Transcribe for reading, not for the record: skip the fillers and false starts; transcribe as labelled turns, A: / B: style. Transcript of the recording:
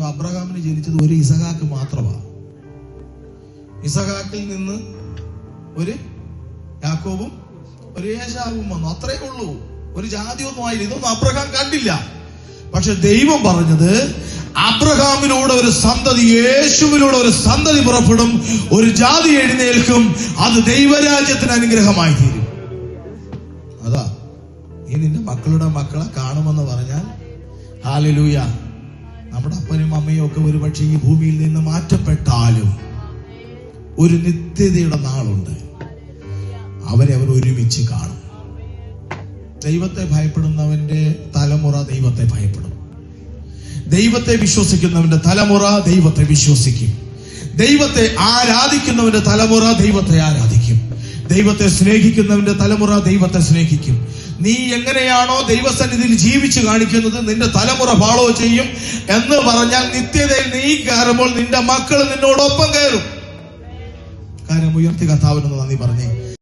A: അബ്രഹാമിന് ജനിച്ചത് ഒരു ഇസഹാക്ക് മാത്രമാണ്. ഇസഹാക്കിൽ നിന്ന് ഒരു യാക്കോബും ഒരു ഏശാവും വന്നു. അത്രേ ഉള്ളൂ. ഒരു ജാതിയൊന്നും ആയില്ല. ഇതൊന്നും അബ്രഹാം കണ്ടില്ല. പക്ഷെ ദൈവം പറഞ്ഞത് അബ്രഹാമിലൂടെ ഒരു സന്തതി, യേശുവിലൂടെ ഒരു സന്തതി പുറപ്പെടും, ഒരു ജാതി എഴുന്നേൽക്കും, അത് ദൈവരാജ്യത്തിന് അനുഗ്രഹമായി തീരും. അതാ നീ നിന്റെ മക്കളുടെ മക്കളെ കാണുമെന്ന് പറഞ്ഞാൽ ഹല്ലേലൂയ. നമ്മുടെ അപ്പനും അമ്മയും ഒക്കെ ഒരുപക്ഷെ ഈ ഭൂമിയിൽ നിന്ന് മാറ്റപ്പെട്ടാലും ഒരു നിത്യതയുടെ നാളുണ്ട്. അവർ ഒരുമിച്ച് കാണും. ദൈവത്തെ ഭയപ്പെടുന്നവന്റെ തലമുറ ദൈവത്തെ ഭയപ്പെടും. ദൈവത്തെ വിശ്വസിക്കുന്നവന്റെ തലമുറ ദൈവത്തെ വിശ്വസിക്കും. ദൈവത്തെ ആരാധിക്കുന്നവന്റെ തലമുറ ദൈവത്തെ ആരാധിക്കും. ദൈവത്തെ സ്നേഹിക്കുന്നവന്റെ തലമുറ ദൈവത്തെ സ്നേഹിക്കും. നീ എങ്ങനെയാണോ ദൈവസന്നിധിയിൽ ജീവിച്ചു കാണിക്കുന്നത്, നിന്റെ തലമുറ ഫോളോ ചെയ്യും എന്ന് പറഞ്ഞാൽ നിത്യതയിൽ നീ കയറുമ്പോൾ നിന്റെ മക്കൾ നിന്നോടൊപ്പം കയറും. കാര്യം ഉയർത്തി കർത്താവിനൊന്ന് നന്ദി പറഞ്ഞേ.